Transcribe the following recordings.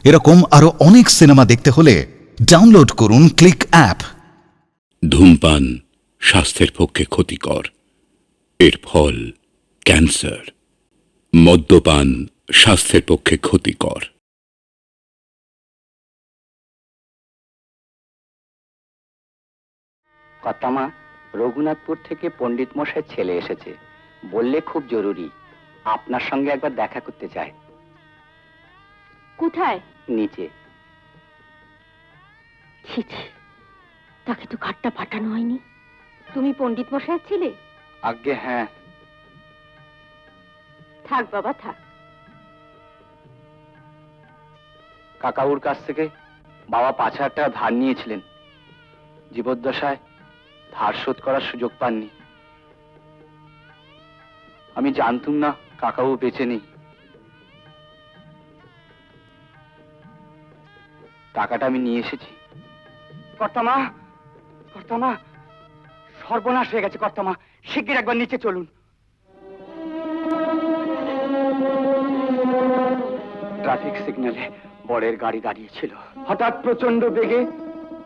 এরকম আরো অনেক সিনেমা দেখতে হলে ডাউনলোড করুন ক্লিক অ্যাপ। ধূমপান স্বাস্থ্যের পক্ষে ক্ষতিকর, এর ফল ক্যান্সার। মদ্যপান স্বাস্থ্যের পক্ষে ক্ষতিকর। কর্তামা, রঘুনাথপুর থেকে পণ্ডিত মশাই ছেলে এসেছে, বললে খুব জরুরি, আপনার সঙ্গে একবার দেখা করতে চায়। কোথায়? নিচে। ছি ছি, তাকে তো কাঠটা পাঠানো হয়নি। তুমি পণ্ডিত মশাইয়ের ছেলে? আজ্ঞে হ্যাঁ। থাক বাবা থাক। কাকাউর কাছ থেকে বাবা 5,000 টাকা ধার নিয়েছিলেন, জীবদ্দশায় ধার শোধ করার সুযোগ পাননি। আমি জানতুম না কাকাবু বেঁচে নেই। টাকাটা আমি নিয়ে এসেছি। কর্তামা, কর্তামা, সর্বনাশ হয়ে গেছে কর্তামা, শিগগির একবার নিচে চলুন। ট্রাফিক সিগন্যালে বরের গাড়ি দাঁড়িয়েছিল, হঠাৎ প্রচন্ড বেগে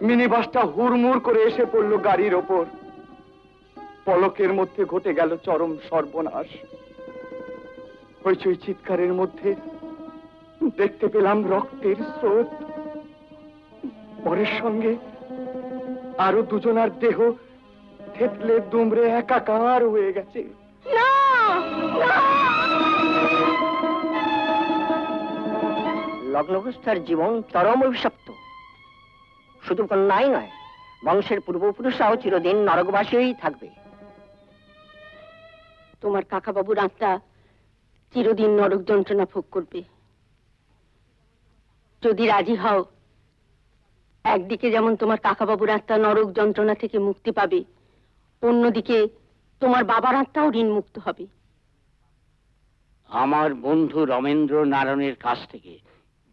মিনি বাসটা হুড়মুড় করে এসে পড়লো গাড়ির ওপর। পলকের মধ্যে ঘটে গেল চরম সর্বনাশ। হইচই চিৎকারের মধ্যে দেখতে পেলাম রক্তের স্রোত। বরের সঙ্গে আরো দুজনার দেহ থেতলে দুমড়ে একাকার হয়ে গেছে। লগ্নভ্রষ্টার জীবন চরম অভিশপ্ত। শুধু কন্যাই নয়, বংশের পূর্বপুরুষরাও চিরদিন নরকবাসী থাকবে। তোমার কাকাবাবুর আত্মা চিরদিন নরক যন্ত্রণা ভোগ করবে। যদি রাজি হও, একদিকে যেমন তোমার কাকাবাবুর আত্মা নরক যন্ত্রণা থেকে মুক্তি পাবে, অন্যদিকে তোমার বাবার আত্মাও ঋণ মুক্ত হবে। আমার বন্ধু রমেন্দ্র নারায়ণের কাছ থেকে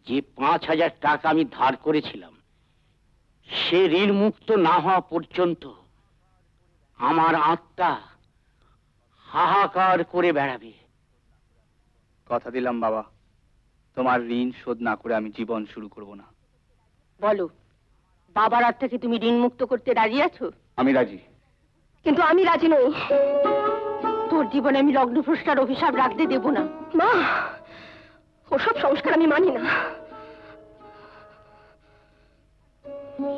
যে 5,000 টাকা আমি ধার করেছিলাম, সে ঋণ মুক্ত না হওয়া পর্যন্ত আমার আত্মা হাহাকার করে বেড়াবে। কথা দিলাম বাবা, তোমার ঋণ শোধ না করে আমি জীবন শুরু করব না। বলো, বাবার আত্মাকে তুমি ঋণ মুক্ত করতে রাজি আছো? আমি রাজি। কিন্তু আমি রাজি নই। তোর জীবনে আমি লগ্নভ্রষ্টার অভিশাপ রাখতে দেব না। মা, ওসব সংস্কার আমি মানি না।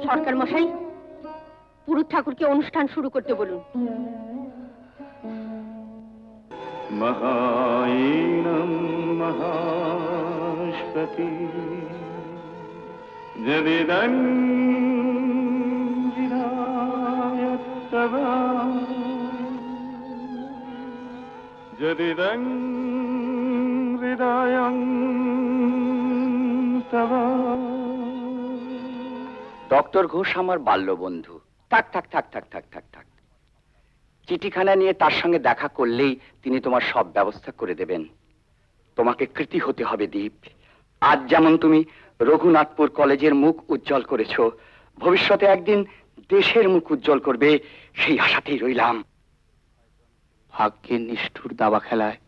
সরকার মশাই, পুরুত ঠাকুরকে অনুষ্ঠান শুরু করতে বলুন। মহাঈনং মহাস্পতি যদিদং হৃদয়স্তব যদিদং হৃদয়ং স্তব। ডক্টর ঘোষ আমার বাল্য বন্ধু। থাক থাক থাক থাক থাক থাক থাক, চিঠিখানা নিয়ে তার সঙ্গে দেখা করলেই তিনি তোমার সব ব্যবস্থা করে দেবেন। তোমাকে কৃতি হতে হবে দীপ। আজ যেমন তুমি রঘুনাথপুর কলেজের মুখ উজ্জ্বল করেছো, ভবিষ্যতে একদিন দেশের মুখ উজ্জ্বল করবে, সেই আশাতেই রইলাম। ভাগ্যের নিষ্ঠুর দাবা খেলায়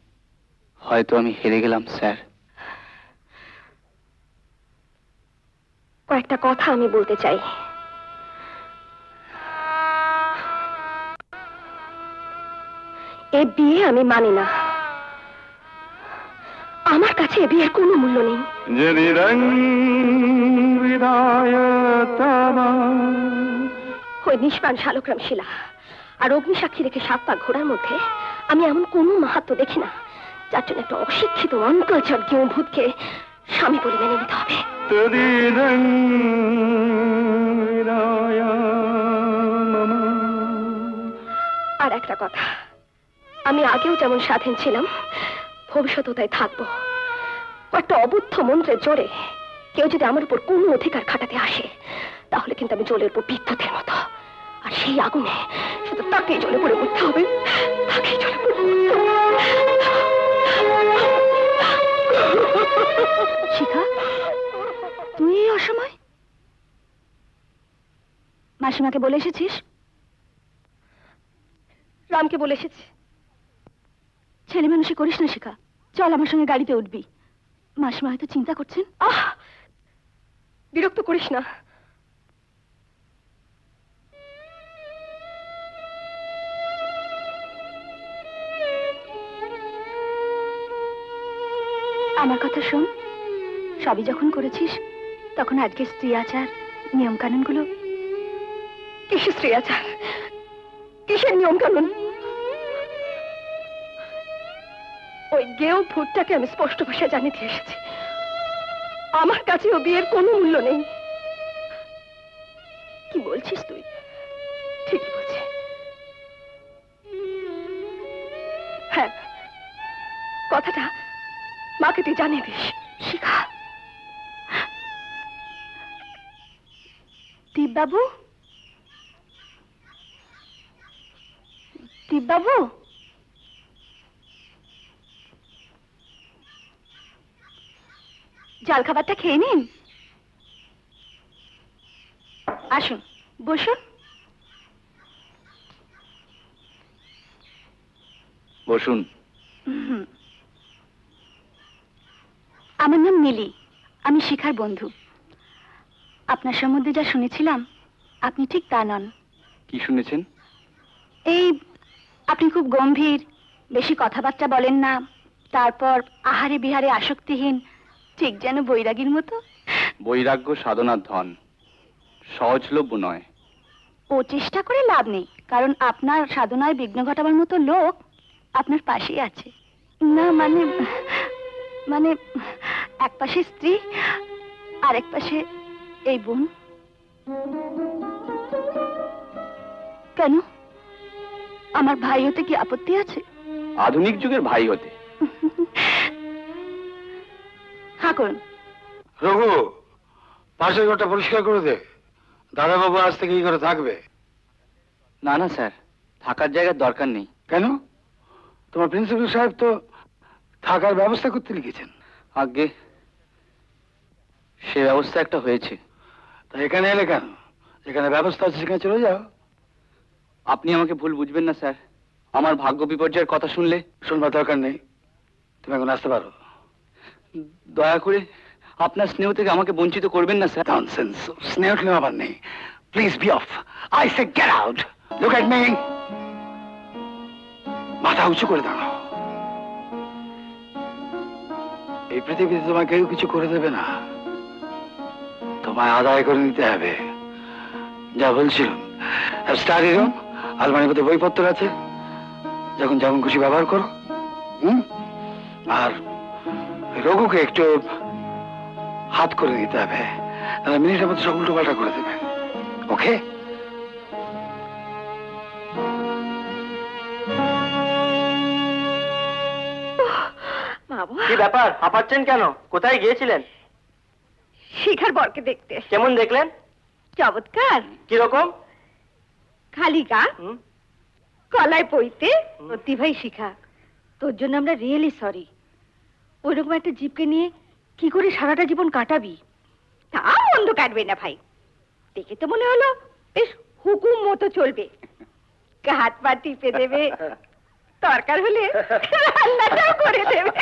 হয়তো আমি হেরে গেলাম স্যার। কয়েকটা কথা আমি বলতে চাই। এ বিয়ে আমি মানি না। আমার কাছে এ বিয়ের কোনো মূল্য নেই। যদিদং হৃদয়স্তব। ওই নিষ্পান শালগ্রাম শিলা আর অগ্নিসাক্ষী রেখে 7 পা ঘোড়ার মধ্যে আমি এমন কোনো মাহাত্ম্য দেখি না যার জন্য একটা অশিক্ষিত অনকালচার ভূতকে স্বামী বলে মেনে নিতে হবে। তদিদং হৃদয় মম। আর একটা কথা, আমি আগেও যেমন স্বাধীন ছিলাম, ভবিষ্যতেও তাই থাকবো। একটা অবুদ্ধ মন্ত্রের জোরে কেউ যদি আমার উপর কোনো অধিকার খাটাতে আসে, তাহলে কিন্তু আমি জ্বলে উঠবো বিদ্যুতের মতো। আর সেই আগুনে শুধু তাকেই জ্বলে পড়ে মরতে হবে, তাকেই জ্বলে পড়ে মরতে হবে। শিখা, তুই এই অসময় মাসিমাকে বলে এসেছিস? রামকে বলে এসেছি। ছেলে মানুষই করিস না শিখা, চল আমার সঙ্গে গাড়িতে উঠবি। মাসিমা হয়তো চিন্তা করছেন। বিরক্ত করিস না। আমার কথা শোন, সবই যখন করেছিস তখন আজকে স্ত্রী আচার নিয়ম কানুন গুলো। কিসের স্ত্রী আচার, কিসের নিয়ম কানুন? ওই গেও ভূতটাকে আমি স্পষ্ট ভাষায় জানিয়ে দিয়ে এসেছি, আমার কাছে ও বিয়ের কোনো মূল্য নেই। কি বলছিস তুই? ঠিকই বলছি। হ্যাঁ, কথাটা মাকে তুই জানিয়ে দিস। শিখা। দীপবাবু, দীপবাবু, জল খাবারটা খেয়ে নিন। আসুন, বসুন। বসুন। আমার নাম মিলি, আমি শিখার বন্ধু। আপনার সম্বন্ধে যা শুনেছিলাম আপনি ঠিক তা নন। কি শুনেছেন? এই, আপনি খুব গম্ভীর, বেশি কথাবার্তা বলেন না, তারপর আহারে বিহারে আসক্তিহীন, ঠিক যেন বৈরাগীর মতো। বৈরাগ্য সাধনার ধন, সহজলভ্য নয়। ও চেষ্টা করে লাভ নেই, কারণ আপনার সাধনায় বিঘ্ন ঘটাবার মতো লোক আপনার পাশেই আছে। না মানে মানে এক পাশে স্ত্রী আর এক পাশে এই বোন। কেন, আমার ভাই হতে কি আপত্তি আছে? আধুনিক যুগের ভাই হতে। হ্যাঁ করুন। রঘু, পাশের ঘরটা পরিষ্কার করে দে। দাদাবাবু আজ থেকে এই ঘরে থাকবে। না না স্যার, থাকার জায়গার দরকার নেই। কেন? তোমার প্রিন্সিপাল সাহেব তো থাকার ব্যবস্থা করতে লিখেছেন। আগে সে ব্যবস্থা একটা হয়েছে। তা এখানে এলে কেন? যেখানে ব্যবস্থা আছে সেখানে চলে যাও। আপনি আমাকে ভুল বুঝবেন না স্যার, আমার ভাগ্য বিপর্যয়ের কথা শুনলে। শুনবার দরকার নেই, তুমি এখন আসতে পারো। দয়া করে আপনার স্নেহ থেকে আমাকে বঞ্চিত করবেন না স্যার। ননসেন্স, স্নেহ টেনেও আবার নেই। Please be of. I say get out. Look at me. মাথা উঁচু করে দাঁড়াও। এই পৃথিবীতে তোমায় কেউ কিছু করে দেবে না, তোমায় আদায় করে নিতে হবে। যা বলছিলাম, স্টাডি রুম, আলমারির মধ্যে বইপত্র আছে, যখন যেমন খুশি ব্যবহার করো। আর রঘুকে একটু হাত করে দিতে হবে, তাহলে মিনিটের মধ্যে সব উল্টো পাল্টা করে দেবে। ওকে? বাবা, কি ব্যাপার, হাঁপাচ্ছেন কেন? কোথায় গিয়েছিলেন? শিখার বরকে দেখতে। কেমন দেখলেন? চমৎকার। কিরকম? খালি গা, হুম? কলায় পইতে। সত্যি ভাই শিখা, তোর জন্য আমরা রিয়েলি সরি। ওইরকম একটা জিপকে নিয়ে কি করে সারাটা জীবন কাটাবি? তা মন্দ কাটবে না ভাই, দেখে তো মনে হলো বেশ হুকুম মতো চলবে। হাত পা টিপে দেবে, দরকার হলে রান্নাটাও করে দেবে।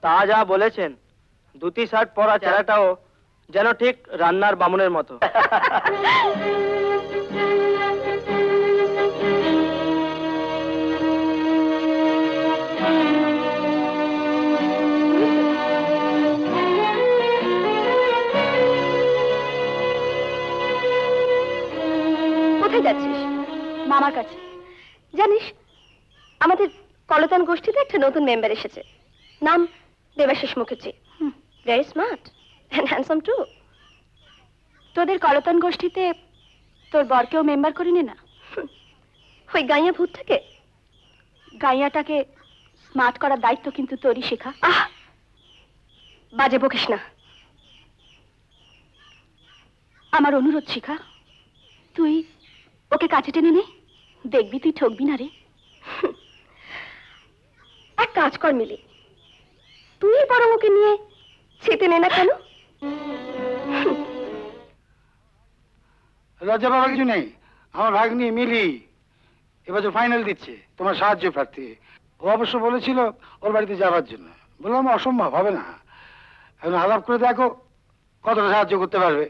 তা যা বলেছেন, ধুতি শার্ট পরা চেহারাটাও যেন ঠিক রান্নার বামুনের মতো। কোথায় যাচ্ছিস? মামার কাছে। জানিস, আমাদের কলতান গোষ্ঠীতে একটা নতুন মেম্বার এসেছে, নাম Debashis Mukherjee. Very smart and handsome too. তোদের কলতান গোষ্ঠীতে তোর বরকেও মেম্বার করে নে না। ওই গাইয়া ভূতটাকে, গাইয়াটাকে স্মার্ট করার দায়িত্ব কিন্তু তোরই শেখা। বাজে বকিস না। আমার অনুরোধ শিখা, তুই ওকে কাছে টেনে নে, দেখবি তুই ঠকবি না রে। এক কাজ কর মিলি, তুই বরং ওকে নিয়ে চেতে নে না কেন? লজ্জা পাবার কিছু নেই। আমার ভাগ্নি মিলি এবছর ফাইনাল দিচ্ছে, তোমার সাহায্য প্রার্থী। ও অবশ্য বলেছিল ওর বাড়িতে যাবার জন্য, বললাম অসম্ভব, হবে না। এখন আলাপ করে দেখো, কতটা সাহায্য করতে পারবে?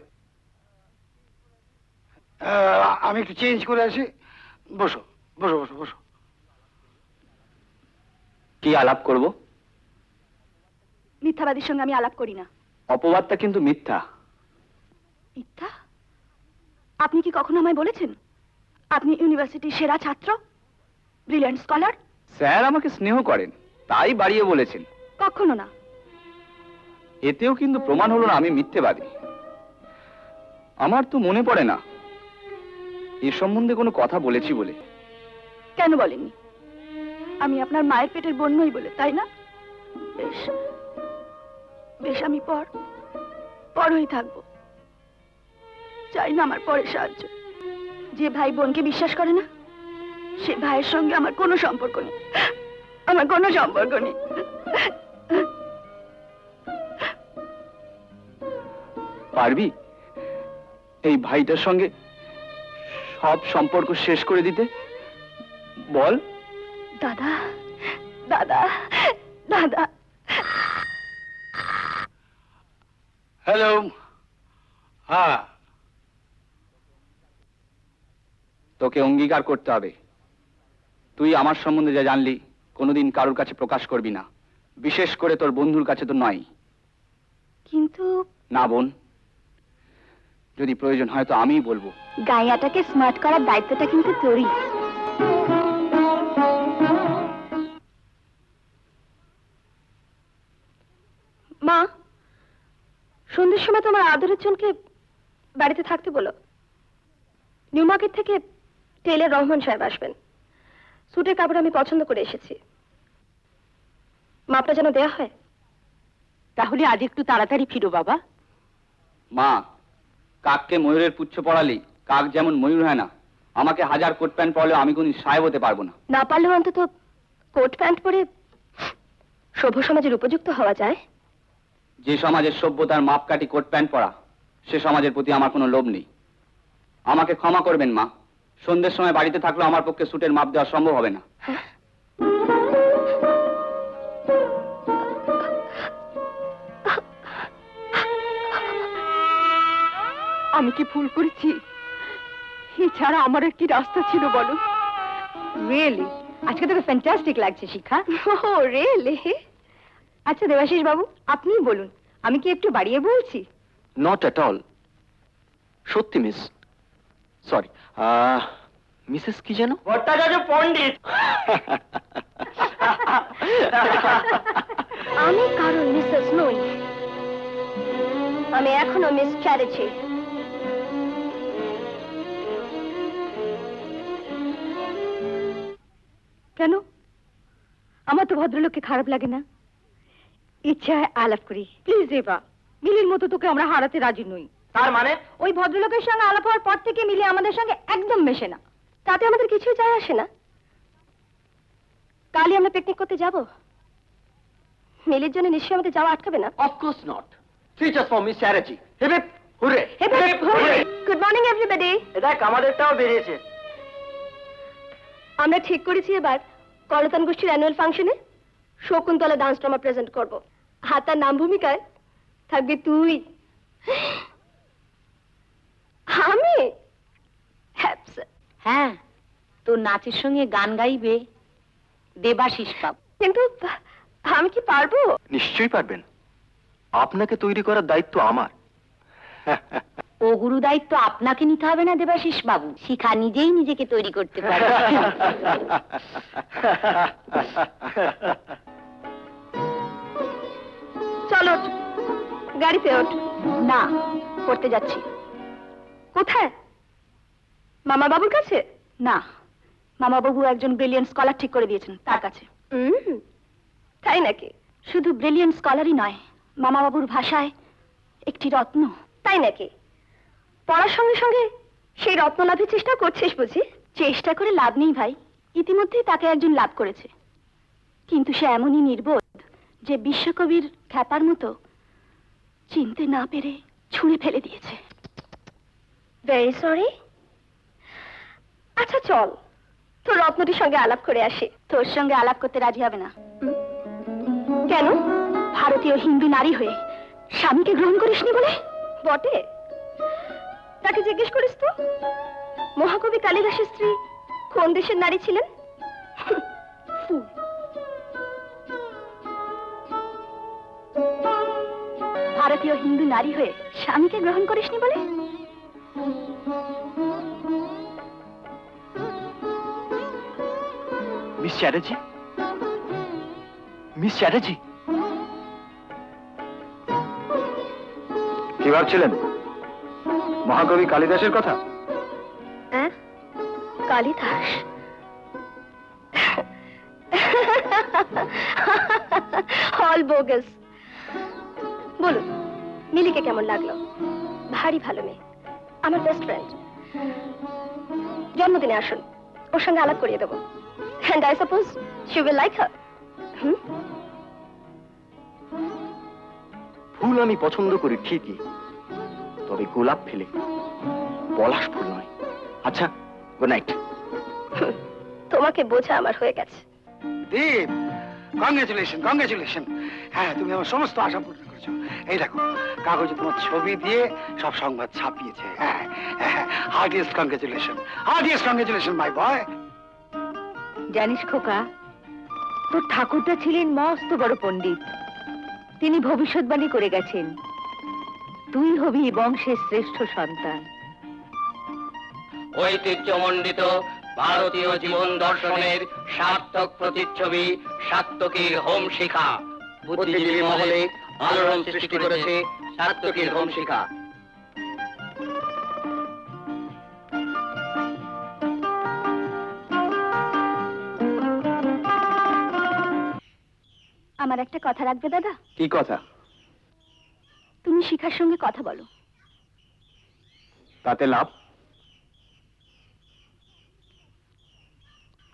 আমি একটু চেঞ্জ করে আসি। বসো বসো বসো বসো। কি আলাপ করব? মিথ্যাবাদীর সঙ্গে আমি আলাপ করি না। অপবাদটা কিন্তু মিথ্যা। মিথ্যা? আপনি কি কখনো আমায় বলেছেন আপনি ইউনিভার্সিটির সেরা ছাত্র, ব্রিলিয়ান্ট স্কলার? স্যার আমাকে স্নেহ করেন, তাই বাড়িয়ে বলেছেন। কখনো না। এতেও কিন্তু প্রমাণ হলো না আমি মিথ্যেবাদী। আমার তো মনে পড়ে না এ সম্বন্ধে কোনো কথা বলেছি বলে। কেন বলেননি? আমি আপনার মায়ের পেটের বোন নই বলে, তাই না? বেশ বেশ, আমি পরই থাকবো। চাই না আমার পরে সাহায্য। যে ভাই বোনকে বিশ্বাস করে না, সে ভাইয়ের সঙ্গে আমার কোনো সম্পর্ক নেই। আমার কোনো সম্পর্ক নেই। পারবি এই ভাইটার সঙ্গে সব সম্পর্ক শেষ করে দিতে? বল। দাদা, দাদা, দাদা। হ্যালো। হ্যাঁ, তোকে অঙ্গীকার করতে হবে তুই আমার সম্বন্ধে যা জানলি কোনোদিন কারোর কাছে প্রকাশ করবি না, বিশেষ করে তোর বন্ধুর কাছে তো নয়। কিন্তু না বোন, যদি প্রয়োজন হয় তো আমিই বলবো। গাইয়াটাকে স্মার্ট করার দায়িত্বটা কিন্তু তোরই। মা, সন্ধ্যের সময় তোমার আদরের জনকে বাড়িতে থাকতে বলো। নিউ মার্কেট থেকে টেইলর রহমান সাহেব আসবেন। স্যুটের কাপড় আমি পছন্দ করে এসেছি, মাপটা যেন দেয়া হয়। তাহলে আজ একটু তাড়াতাড়ি ফিরো বাবা। মা, কাককে ময়ূরের পুচ্ছ পড়ালি কাক যেমন ময়ূর হয় না, আমাকে হাজার কোট প্যান্ট পরলেও আমি কোনদিন সাহেব হতে পারবো না। না পারলেও অন্তত কোট প্যান্ট পরে সভ্য সমাজের উপযুক্ত হওয়া যায়। যে সমাজের সভ্যতার মাপকাঠি কোট প্যান্ট পরা, সে সমাজের প্রতি আমার কোনো লোভ নেই। আমাকে ক্ষমা করবেন মা, সন্ধ্যের সময় বাড়িতে থাকলেও আমার পক্ষে স্যুটের মাপ দেওয়া সম্ভব হবে না। আমি কি ভুল করেছি? এছাড়া আমার আর কি রাস্তা ছিল বলো? রিয়েলি আজকে তোকে ফ্যান্টাস্টিক লাগছে শিখা। ও রিয়েলি? আচ্ছা দেবাশিস বাবু, আপনিই বলুন, আমি কি একটু বাড়িয়ে বলছি? Not at all. সত্যি মিস, সরি, মিসেস কি যেন? ভট্টাচার্য পণ্ডিত। আমি কারণ মিসেস নই, আমি এখনো মিস চ্যাটার্জি। কেন? আমার তো ভদ্রলোককে খারাপ লাগে না। ইচ্ছায় আলাপ করি। প্লিজ রেবা, মিলির মতো তোকে আমরা হারাতে রাজি নই। তার মানে? ওই ভদ্রলোকের সঙ্গে আলাপ হওয়ার পর থেকে মিলি আমাদের সঙ্গে একদম মেশে না। তাতে আমাদের কিছুই যায় আসে না। কালই আমরা পিকনিক করতে যাব। মিলির জন্য নিশ্চয়ই আমাদের যাওয়া আটকাবে না। Of course not. Teachers for Miss Chatterjee. Hip hip hurray. Good morning everybody. দেখ আমাদেরটাও বেরিয়েছে। আমরা ঠিক করেছি এবার কলতান গোষ্ঠীর অ্যানুয়াল ফাংশনে শকুন্তলা ডান্স ড্রামা প্রেজেন্ট করব। আর তার নাম ভূমিকায় থাকবে তুই। আমি? হ্যাঁ, তোর নাচের সঙ্গে গান গাইবে দেবাশিস বাবু। কিন্তু আমি কি পারবো? নিশ্চয়ই পারবেন। আপনাকে তৈরি করার দায়িত্ব আমার। ও গুরু দায়িত্ব আপনাকে নিতে হবে না দেবাশিস বাবু, শিখা নিজেই নিজেকে তৈরি করতে পারে। চলো গাড়িতে ওঠ। না, পড়তে যাচ্ছি। কোথায়? মামা বাবুর কাছে? না, মামা বাবু একজন ব্রিলিয়ান্ট স্কলার ঠিক করে দিয়েছেন, তার কাছে। তাই নাকি? শুধু ব্রিলিয়ান্ট স্কলারই নয়, মামা বাবুর ভাষায় একটি রত্ন। তাই নাকি? পড়ার সঙ্গে সঙ্গে সেই রত্ন লাভের চেষ্টা করছিস বুঝি? চেষ্টা করে লাভ নেই ভাই, ইতিমধ্যেই তাকে একজন লাভ করেছে। কিন্তু সে এমনই নির্বোধ যে বিশ্বকবির খ্যাপার মতো চিনতে না পেরে ছুঁড়ে ফেলে দিয়েছে। Very sorry. আচ্ছা চল, তোর রত্নটির সঙ্গে আলাপ করে আসি। তোর সঙ্গে আলাপ করতে রাজি হবে না। কেন? ভারতীয় হিন্দু নারী হয়ে স্বামীকে গ্রহণ করিসনি বলে? বটে, তাকে জিজ্ঞেস করিস তো মহাকবি কালিদাসের স্ত্রী কোন দেশের নারী ছিলেন? ফুল। ভারতীয় হিন্দু নারী হয়ে স্বামীকে গ্রহণ করিসনি বলে? মিস চ্যাটার্জি, মিস চ্যাটার্জি, কি ভাবছিলেন? মহাকবি কালিদাসের কথা? হ্যাঁ, কালিদাস। All bogus. বলুন, মিলিকে কেমন লাগলো? ভারী ভালো মেয়ে, আমার বেস্ট ফ্রেন্ড। জন্মদিনে আসুন, ওর সঙ্গে আলাপ করিয়ে দেবো। And I suppose she will like her. ফুল আমি পছন্দ করি ঠিকই, তবে গোলাপ ফেলে পলাশ ফুল নয়। আচ্ছা, গুড নাইট। তোমাকে বোঝা আমার হয়ে গেছে। দীপ, কংগ্রেচুলেশন, কংগ্রেচুলেশন। হ্যাঁ, তুমি আমার সমস্ত আশা পূর্ণ করেছো। এই দেখো, কাগজে তোমার ছবি দিয়ে সব সংবাদ ছাপিয়েছে। হ্যাঁ, হার্টিয়েস্ট কংগ্রেচুলেশন, হার্টিয়েস্ট কংগ্রেচুলেশন মাই বয়। জানিস খোকা, তোর ঠাকুরটা ছিলেন মস্ত বড় পণ্ডিত। তিনি ভবিষ্যৎবাণী করে গেছেন, তুই হবি বংশের শ্রেষ্ঠ সন্তান। ঐতিহ্যমণ্ডিত ভারতীয় জীবন দর্শনের সার্থক প্রতিচ্ছবি সাত্তকীর হোম শিখা বুদ্ধিজীবী মহলে আলোড়ন সৃষ্টি করেছে সাত্তকীর হোম শিখা। আমার একটা কথা রাখবে দাদা? কি কথা? তুমি শিখার সঙ্গে কথা বলো। তাতে লাভ?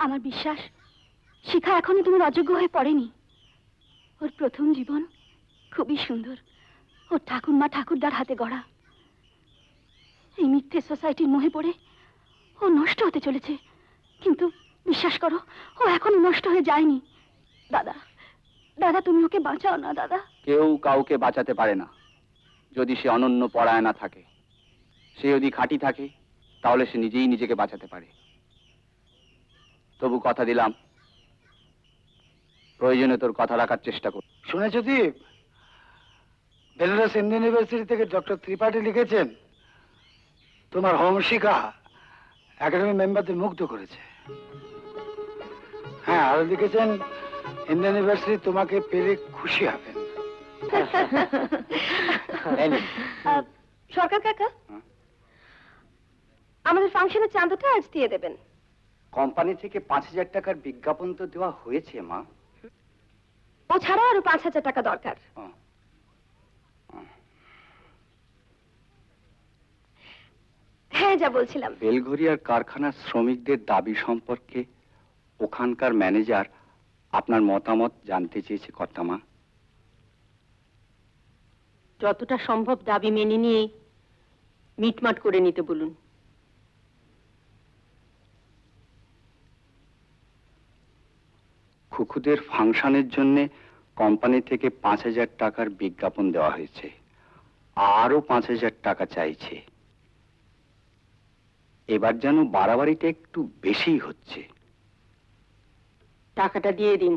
আমার বিশ্বাস শিখা এখনো তোমার অযোগ্য হয়ে পড়েনি। ওর প্রথম জীবন খুবই সুন্দর, ওর ঠাকুরমা ঠাকুরদার হাতে গড়া। এই মিথ্যে সোসাইটির মোহে পড়ে ও নষ্ট হতে চলেছে, কিন্তু বিশ্বাস করো, ও এখনো নষ্ট হয়ে যায়নি। দাদা, দাদা, তুমি ওকে বাঁচাও না দাদা। কেউ কাউকে বাঁচাতে পারে না যদি সে অনন্য পরায়ণা থাকে। সে যদি খাঁটি থাকে তাহলে সে নিজেই নিজেকে বাঁচাতে পারে। তবু কথা দিলাম, প্রয়োজনে তোর কথা রাখার চেষ্টা কর। শুনেছো দীপ, বেনারস হিন্দু ইউনিভার্সিটি থেকে ডক্টর ত্রিপাঠী লিখেছেন তোমার হোম শিখা একাডেমি মেম্বারদের মুগ্ধ করেছে। হ্যাঁ, আরো লিখেছেন হিন্দু ইউনিভার্সিটি তোমাকে পেলে খুশি হবেন। সরকার কাকা, আমাদের ফাংশনের চাঁদাটা আজ দিয়ে দেবেন। কোম্পানি থেকে 5,000 টাকার বিজ্ঞাপন তো দেওয়া হয়েছে মা। ও ছাড়াও আরো 5,000 টাকা দরকার। হ্যাঁ, যা বলছিলাম। বেলঘরিয়ার কারখানার শ্রমিকদের দাবি সম্পর্কে ওখানকার ম্যানেজার আপনার মতামত জানতে চেয়েছে কর্তামা। যতটা সম্ভব দাবি মেনে নিয়ে মিটমাট করে নিতে বলুন। খুকুদের ফাংশনের জন্য কোম্পানি থেকে 5,000 টাকার বিজ্ঞাপন দেওয়া হয়েছে, আরো 5,000 টাকা চাইছে। এবার যেন বাড়াবাড়িটা একটু বেশি হচ্ছে। টাকাটা দিয়ে দিন।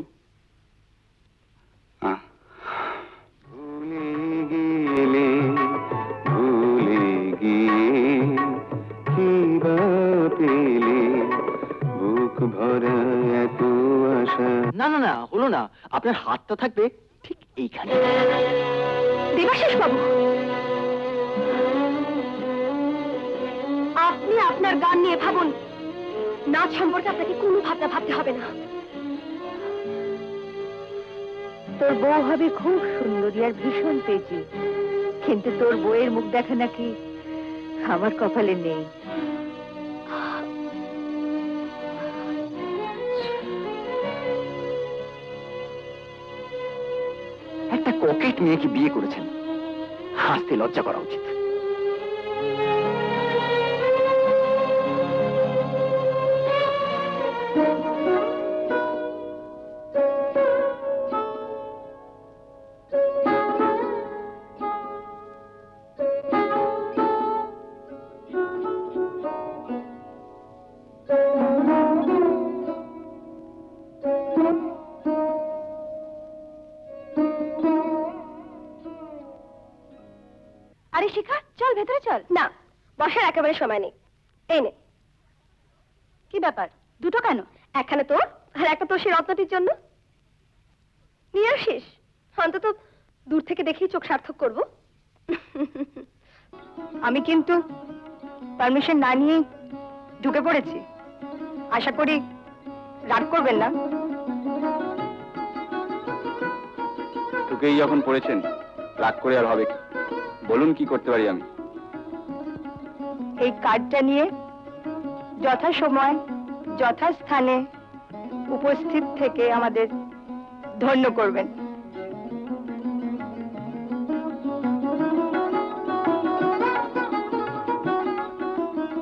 না না না, হলো না। আপনার হাতটা থাকবে ঠিক এইখানে। দেবাশিস বাবু, আপনি আপনার গান নিয়ে ভাবুন, নাচ সম্পর্কে আপনাকে কোনো ভাবনা ভাবতে হবে না। তোর বউ হবে খুব সুন্দরী আর ভীষণ তেজি, কিন্তু তোর বউয়ের মুখ দেখা নাকি আমার কপালে নেই। একটা কোকেট মেয়েকে বিয়ে করেছেন, হাসতে লজ্জা করা উচিত। আরে শিখা, চল ভেতরে চল। না, বসার একেবারে সময় নেই। এই নে, কি ব্যাপার, দুটো কেন? একখানে তোর আর একটা তোর সেই রত্নটির জন্য। নিয়ে আসিস, অন্তত দূর থেকে দেখেই চোখ সার্থক করবো। আমি কিন্তু পারমিশন না নিয়ে ঢুকে পড়েছি, আশা করি রাগ করবেন না। ঢুকেই যখন পড়েছেন, রাগ করে আর হবে কি? বলুন কি করতে পারি আমি? এই কার্ডটা নিয়ে যথাসময় যথাস্থানে উপস্থিত থেকে আমাদের ধন্য করবেন।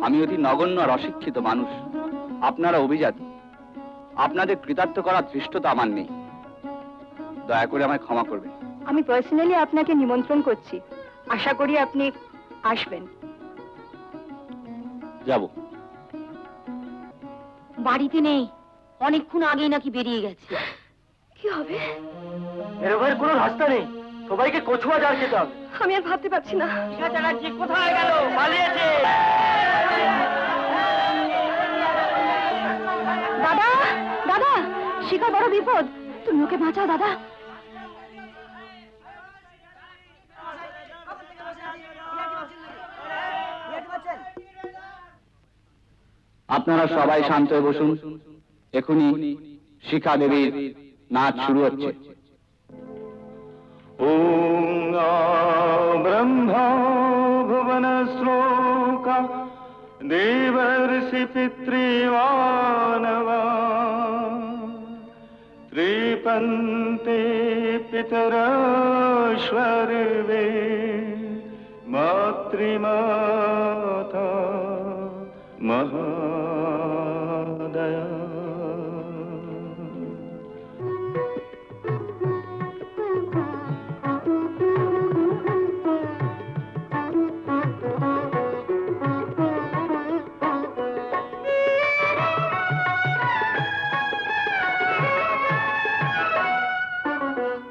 আমি অতি নগণ্য আর অশিক্ষিত মানুষ, আপনারা অভিজাত। আপনাদের কৃতার্থ করার ধৃষ্টতা আমার নেই, দয়া করে আমায় ক্ষমা করবেন। আমি পার্সোনালি আপনাকে নিমন্ত্রণ করছি, আশা করি আপনি আসবেন। যাব। বাড়িতে নেই, অনেকক্ষণ আগেই নাকি বেরিয়ে গেছে। কি হবে? বেরোবার কোনো রাস্তা নেই, সবাইকে কচুয়া জাল খেতে হবে। আমি আর ভাবতে পারছি না। শিখা চ্যাটার্জি কোথায় গেল? পালিয়েছে। দাদা, দাদা, শিখার বড় বিপদ, তুমি ওকে বাঁচাও দাদা। আপনারা সবাই শান্ত হয়ে বসুন। এখনই শিখা দেবীর নাচ শুরু হচ্ছে। ॐ ब्रह्मा भुवन श्लोका देवर्षि पितृवानवा त्रिपन्ते पितरश्वर्वे मातृमाता महादया।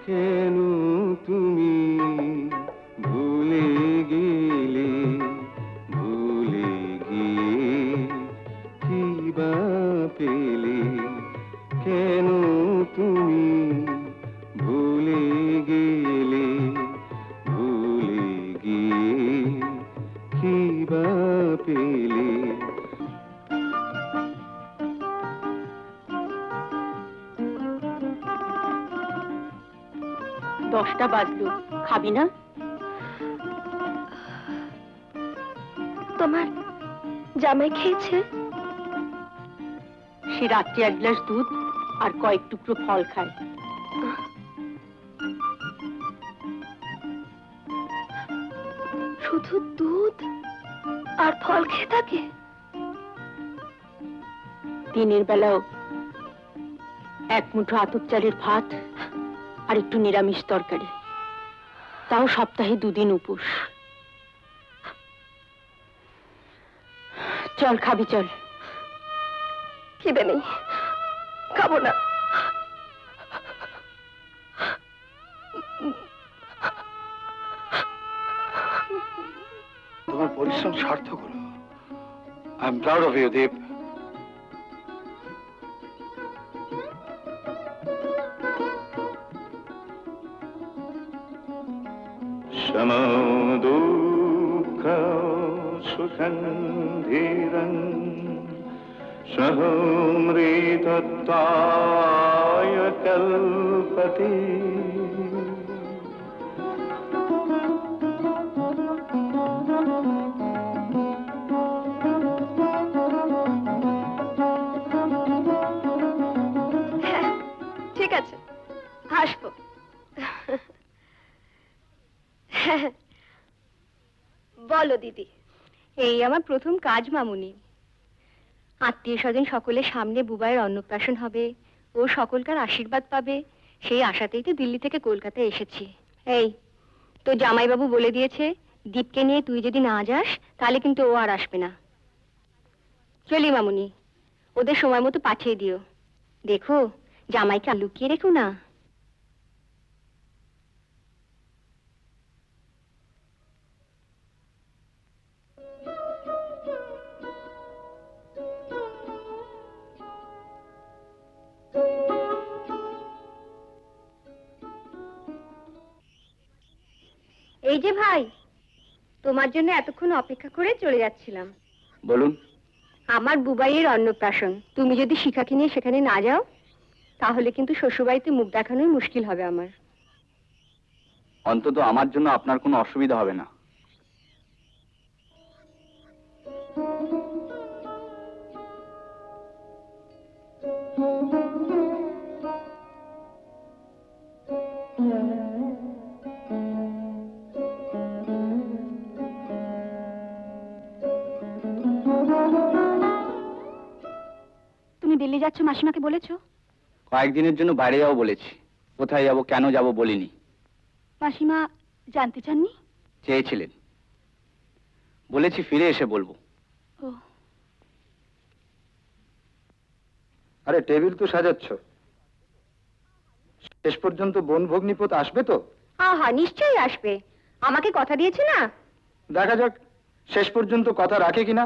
কেন তুমি ভুলে গেলে, ভুলে গিয়ে কি বা পেলে? কেন তুমি ভুলে গেলে, ভুলে গিয়ে কি বা পেলে? 10টা বাজলো, খাবি না? তোমার জামাই খেয়েছে? সে রাত্রে 1 গ্লাস দুধ আর কয়েক টুকরো ফল খায়। শুধু দুধ আর ফল খেয়ে থাকে? দিনের বেলাও 1 মুঠো আতপ চালের ভাত আর একটু নিরামিষ তরকারি, তাও সপ্তাহে 2 দিন উপোস। চল খাবি, চল। খিদে নেই, খাবো না। তোমার পরিশ্রম সার্থক হলো। I am proud of you, Deep. समो दुःख सुखं धीरं सहोमृतत्वाय कल्पते। হ্যাঁ, ঠিক আছে, আসবো। বলো দিদি। এই আমার প্রথম কাজ মামুনি। আত্মীয় স্বজন সকলের সামনে বুবাইয়ের অন্নপ্রাশন হবে, ও সকলকার আশীর্বাদ পাবে, সেই আশাতেই তো দিল্লি থেকে কলকাতায় এসেছি। এই তো জামাইবাবু বলে দিয়েছে, দীপকে নিয়ে তুই যদি না যাস তাহলে কিন্তু ও আর আসবে না। চলি মামুনি, ওদের সময় মতো পাঠিয়ে দিও। দেখো জামাইকে আর লুকিয়ে রেখো না। এই যে ভাই, তোমার জন্য এতক্ষণ অপেক্ষা করে চলে যাচ্ছিলাম। বলুন। আমার বুবাইয়ের অন্নপ্রাশন, তুমি যদি শিখাকে নিয়ে সেখানে না যাও তাহলে কিন্তু শ্বশুরবাড়িতে মুখ দেখানোই মুশকিল হবে আমার। অন্তত আমার জন্য আপনার কোনো অসুবিধা হবে না। তুমি দিল্লি যাচ্ছ, মাসিমাকে বলেছো? কয়েকদিনের জন্য বাইরে যাবো বলেছি। কোথায় যাব, কেন যাব বলিনি। মাসিমা জানতে চাননি? চেয়েছিলেন, বলেছি ফিরে এসে বলবো। ও, আরে টেবিল তো সাজাচ্ছ, শেষ পর্যন্ত বোন ভগ্নিপত আসবে তো? আহা, নিশ্চয়ই আসবে, আমাকে কথা দিয়েছে না। দেখা যাক শেষ পর্যন্ত কথা রাখে কিনা।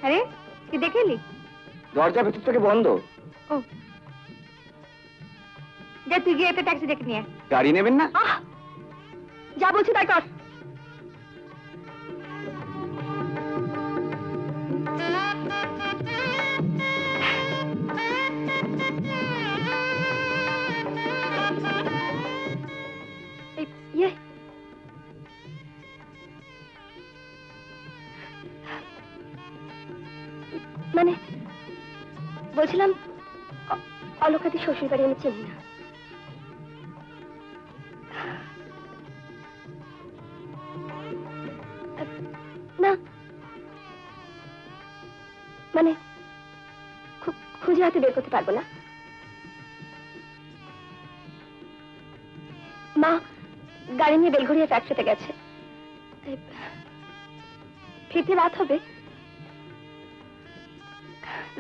আরে কি দেখে এলি? দরজা ভেতর থেকে বন্ধ। ও, যা তুই গিয়ে একটা ট্যাক্সি ডেকে নিয়ে আয়। গাড়ি নেবেন না? আহ, যা বলছি তাই কর। এই, ইয়ে, মানে বলছিলাম অলকাদি শ্বশুর বাড়ি আমি চিনি না। না মানে খুঁজে হাতে বের করতে পারবো না। মা গাড়ি নিয়ে বেলঘড়িয়া ফ্যাক্টরিতে গেছে, তাই ফিরতে রাত হবে।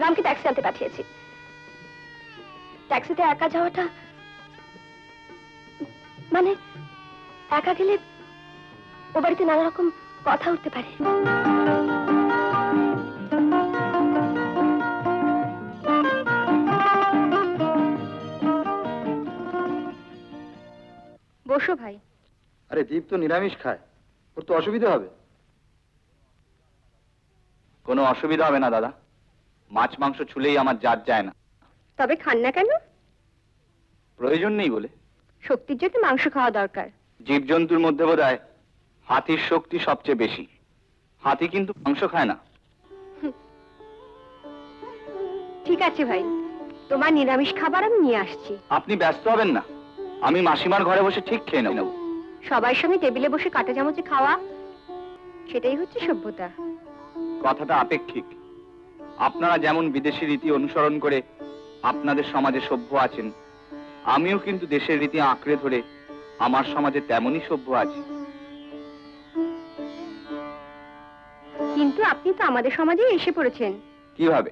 রামকে ট্যাক্সি আনতে পাঠিয়েছি। ট্যাক্সিতে একা যাওয়াটা, মানে একা গেলে ও বাড়িতে নানা রকম কথা উঠতে পারে। বসো ভাই। আরে দীপ তো নিরামিষ খায়, ওর তো অসুবিধা হবে। কোনো অসুবিধা হবে না দাদা, মাছ মাংস ছুলেই আমার জাত যায় না। তবে খান না কেন? প্রয়োজন নেই বলে। শক্তির জন্য মাংস খাওয়া দরকার। জীবজন্তুর মধ্যে বোধহয় হাতির শক্তি সবচেয়ে বেশি। হাতি কিন্তু মাংস খায় না। ঠিক আছে ভাই, তোমার নিরামিষ খাবার আমি নিয়ে আসছি। আপনি ব্যস্ত হবেন না, আমি মাসিমার ঘরে বসে ঠিক খেয়ে নেব। সবার সঙ্গে টেবিলে বসে কাঁটা চামচে খাওয়া, সেটাই হচ্ছে সভ্যতা। কথাটা আপেক্ষিক। আপনারা যেমন বিদেশি রীতি অনুসরণ করে আপনাদের সমাজে সভ্য আছেন, আমিও কিন্তু দেশের রীতি আঁকড়ে ধরে আমার সমাজে তেমনই সভ্য আছি। কিন্তু আপনি তো আমাদের সমাজে এসে পড়েছেন। কিভাবে?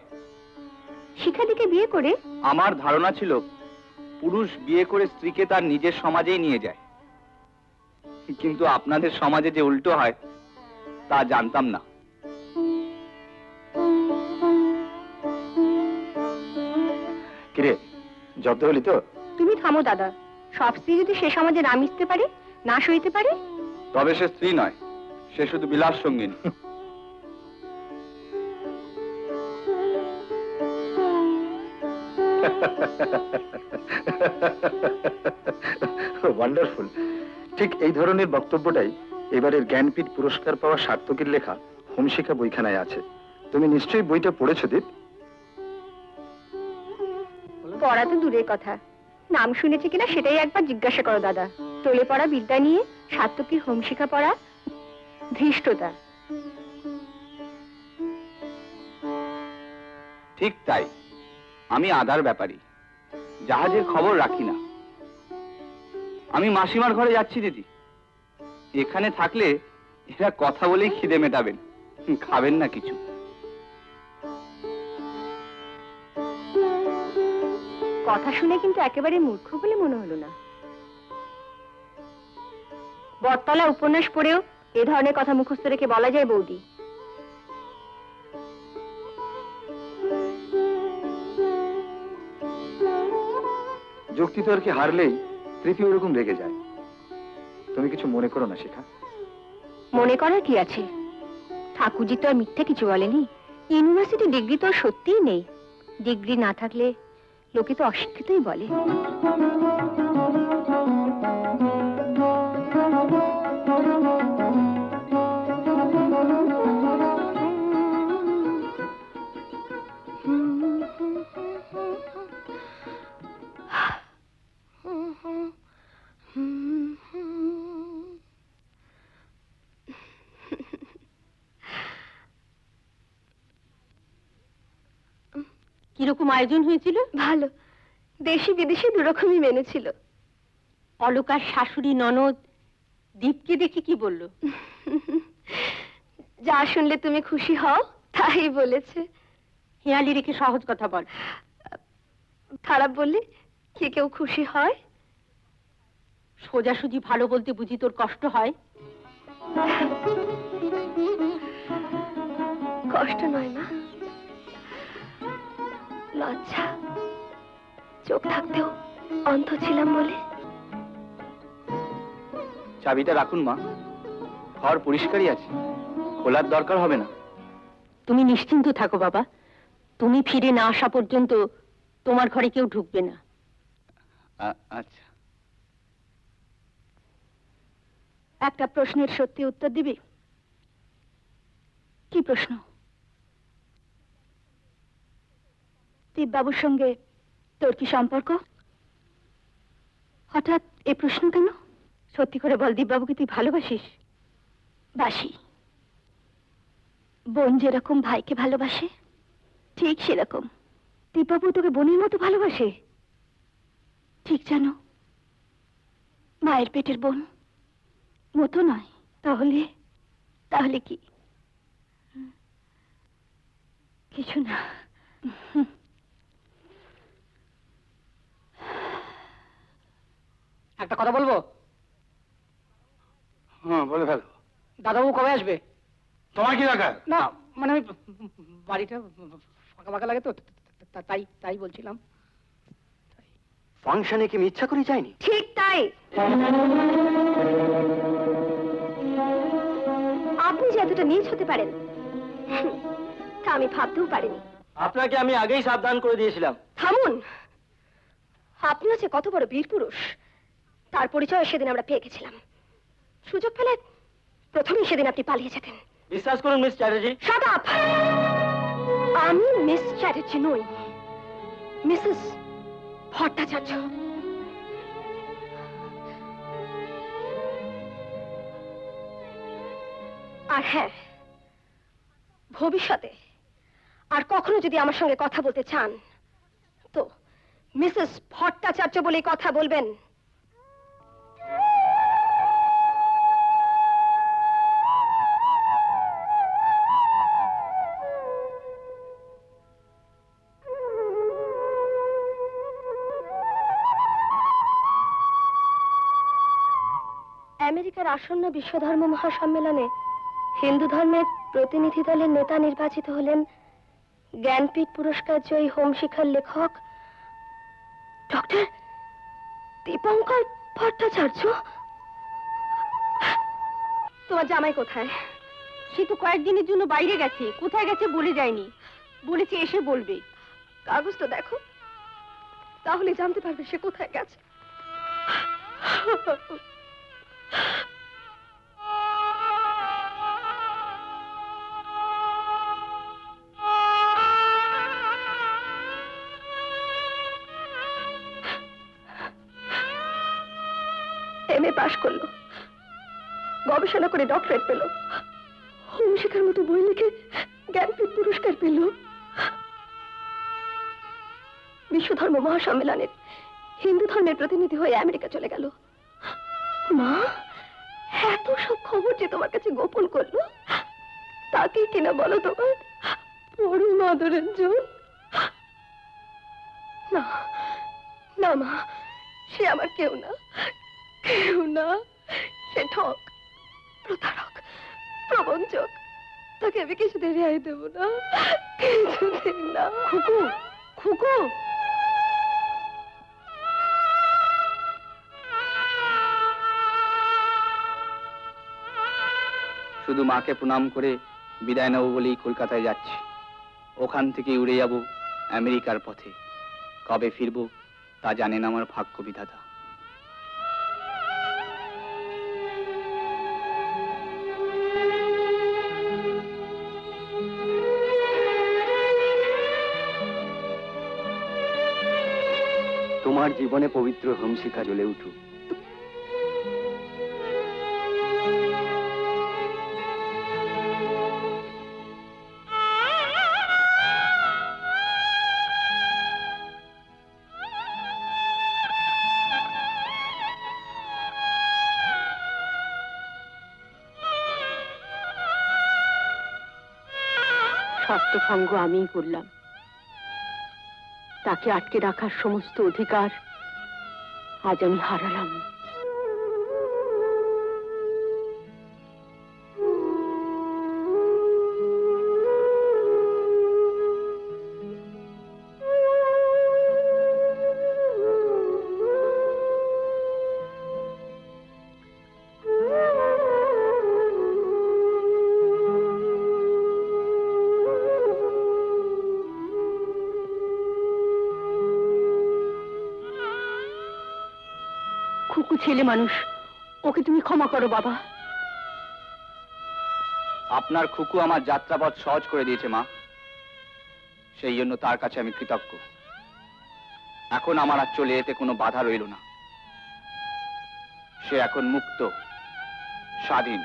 শিখাদিকে বিয়ে করে। আমার ধারণা ছিল পুরুষ বিয়ে করে স্ত্রীকে তার নিজের সমাজেই নিয়ে যায়, কিন্তু আপনাদের সমাজে যে উল্টো হয় তা জানতাম না। কিরে, জব্দ হলি তো? তুমি থামো দাদা, সব স্ত্রী যদি সে সমাজে না মিশতে পারে, না সইতে পারে। তবে সে স্ত্রী নয়, সে শুধু বিলাস সঙ্গিনী। ওয়ান্ডারফুল। ঠিক এই ধরনের বক্তব্যটাই এবারের জ্ঞানপীঠ পুরস্কার পাওয়া সার্থকের লেখা হোমশিখা বইখানায় আছে। তুমি নিশ্চয়ই বইটা পড়েছো দীপ? পড়া তো দূরের কথা, নাম শুনেছি কিনা সেটাই একবার জিজ্ঞাসা করো দাদা। টলে পড়া বিদ্যা নিয়ে সার্থকীর হোমশিখা পড়া ধৃষ্টতা। ঠিক তাই, আমি আদার ব্যাপারী, জাহাজের খবর রাখি না। আমি মাসিমার ঘরে যাচ্ছি দিদি। এখানে থাকলে এরা কথা বলেই খিদে মেটাবেন, খাবেন না কিছু। কথা শুনে কিন্তু একেবারে মূর্খ বলে মনে হলো না। বটতলা উপন্যাস পড়েও এ ধরনের কথা মুখস্থ রেখে বলা যায় বৌদি যুক্তিতর্কে হারলেই তৃতীয় ওরকম রেগে যায়। তুমি কিছু মনে করো না শিখা। মনে করার কি আছে? ঠাকুরজি তো আর মিথ্যে কিছু বলেনি। ইউনিভার্সিটি ডিগ্রি তো আর সত্যিই নেই। ডিগ্রি না থাকলে লোকে তো অশিক্ষিতই বলে। কিরকম আয়োজন হয়েছিল? ভালো, দেশি বিদেশি দুরকমই মেনু ছিল। অলকার শাশুড়ি ননদ দীপকে দেখে কি বললো? যা শুনলে তুমি খুশি হও তাই বলেছে। হেয়ালি রেখে সহজ কথা বল। খারাপ বললে কে কেউ খুশি হয়? সোজাসুজি ভালো বলতে বুঝি তোর কষ্ট হয়? কষ্ট নয় মা, লজ্জা। চোখ থাকতেও অন্ধ ছিলাম বলে। চাবিটা রাখুন মা, ঘর পরিষ্কারই আছে, খোলার দরকার হবে না। তুমি নিশ্চিন্ত থাকো বাবা, তুমি ফিরে না আসা পর্যন্ত তোমার ঘরে কেউ ঢুকবে না। আচ্ছা। একটা প্রশ্নের সত্যি উত্তর দিবি? কি প্রশ্ন? দীপবাবুর সঙ্গে তোর কি সম্পর্ক? হঠাৎ এ প্রশ্ন কেন? সত্যি করে বল, দীপবাবুকে তুই ভালোবাসিস? বাসি। বোন যেরকম ভাইকে ভালোবাসে ঠিক সেরকম দীপবাবু তোকে বোনের মতো ভালোবাসে। ঠিক জানো, মায়ের পেটের বোন মতো নয়। তাহলে তাহলে কি? কিছু না। একটা কথা বলবো? হ্যাঁ বলে ফেলো। দাদাবাবু কবে আসবে? তোমার কি দরকার? না মানে আমি বাড়িটা ফাঁকা ফাঁকা লাগে তো, তাই তাই বলছিলাম। ফাংশনে কি আমি ইচ্ছা করে যাইনি? ঠিক তাই। আপনি যে এতটা নীচ হতে পারেন তা আমি ভাবতেও পারিনি। আপনাকে আমি আগেই সাবধান করে দিয়েছিলাম। থামুন, আপনি হচ্ছে কত বড় বীর পুরুষ তার পরিচয় সেদিন আমরা পেয়ে গেছিলাম। সুযোগ পেলে প্রথমেই সেদিন আপনি পালিয়ে যেতেন। বিশ্বাস করুন মিস চ্যাটার্জি। Shut up! আমি মিস চ্যাটার্জি নই, মিসেস ভট্টাচার্য। আর হ্যাঁ, ভবিষ্যতে আর কখনো যদি আমার সঙ্গে কথা বলতে চান তো মিসেস ভট্টাচার্য বলে কথা বলবেন। আমেরিকার আসন্ন বিশ্ব ধর্ম মহাসম্মেলনে হিন্দু ধর্মের প্রতিনিধি দলের নেতা নির্বাচিত হলেন জ্ঞানপীঠ পুরস্কার জয়ী হোমশিখার লেখক ডক্টর দীপঙ্কর ভট্টাচার্য। তোমার জামাই কোথায়? সে তো কয়েকদিনের জন্য বাইরে গেছে। কোথায় গেছে বলে যায়নি, বলেছে এসে বলবে। কাগজ তো দেখো, তাহলে জানতে পারবে সে কোথায় গেছে। এমএ পাশ করলো, গবেষণা করে ডক্টরেট পেল, হোমশিখার মতো বই লিখে জ্ঞানপীঠ পুরস্কার পেল। বিশ্ব ধর্ম মহাসম্মেলনের হিন্দু ধর্মের প্রতিনিধি হয়ে আমেরিকা চলে গেল। মা, এত সব খবর যে তোমার কাছে গোপন করলো, তাকে কিনা বলো তোমার পরম আদরের জন? না না মা, সে আমার কেউ না, কেউ না। সে ঠক, প্রতারক, প্রবঞ্চক। তাকে আমি কিছুদিন রেহাই দেবো না, কিছুদিন না। খুকু, খুকু! শুধু মাকে প্রণাম করে বিদায় নেবো বলেই কলকাতায় যাচ্ছি। ওখান থেকে উড়ে যাব আমেরিকার পথে। কবে ফিরবো তা জানেন আমার ভাগ্য বিধাতা। তোমার জীবনে পবিত্র হোমশিখা জ্বলে উঠুক। স্বার্থভঙ্গ আমিই করলাম। তাকে আটকে রাখার সমস্ত অধিকার আজ আমি হারালাম। খুকু ছেলে মানুষ, ওকে তুমি ক্ষমা করো বাবা। আপনার খুকু আমার যাত্রাপথ সহজ করে দিয়েছে মা, সেই জন্য তার কাছে আমি কৃতজ্ঞ। এখন আমার আর চলে যেতে কোনো বাধা রইল না। সে এখন মুক্ত, স্বাধীন।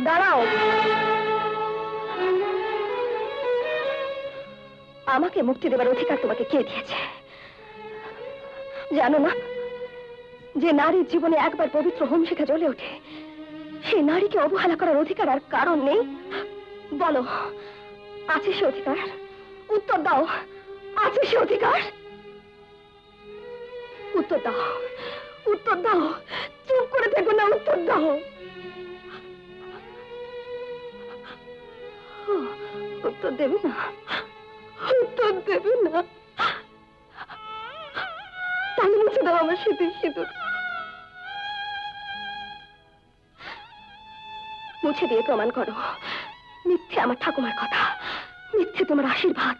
দাঁড়াও, আমাকে মুক্তি দেবার অধিকার তোমাকে কে দিয়েছে? জানো না যে নারীর জীবনে একবার পবিত্র হোমশিখা জ্বলে ওঠে, সেই নারীকে অবহেলা করার অধিকার আর কারণ নেই? বলো, আছে সে অধিকার? উত্তর দাও, আছে সে অধিকার? উত্তর দাও, উত্তর দাও, চুপ করে থেকো না, উত্তর দাও। উত্তর দেবে না? উত্তর দেবে না? তাহলে মুছে দাও আমার শীতের সিঁদুর। মুছে দিয়ে প্রমাণ করো মিথ্যে আমার ঠাকুমার কথা, মিথ্যে তোমার আশীর্বাদ,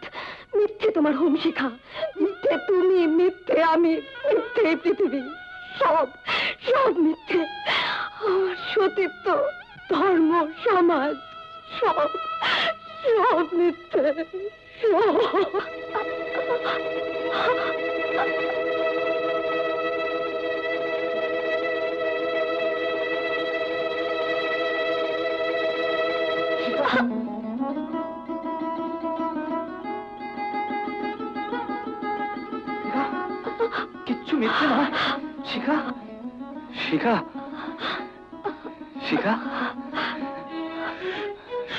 মিথ্যে তোমার হোমশিখা, মিথ্যে তুমি, মিথ্যে আমি, মিথ্যে এই পৃথিবী। সব সব মিথ্যে। আমার সতীত্ব, ধর্ম, সমাজ, সব সব মিথ্যে। কিচ্ছু মিথ্যে নয়। শিখা, শিখা, শিখা,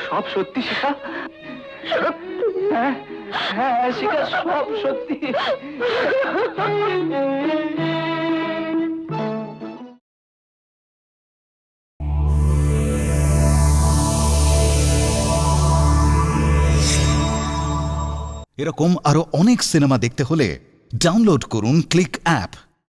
সব সত্যি শিখা। হ্যাঁ হ্যাঁ শিখা, সব সত্যি। এরকম আরো অনেক সিনেমা দেখতে হলে ডাউনলোড করুন ক্লিক অ্যাপ।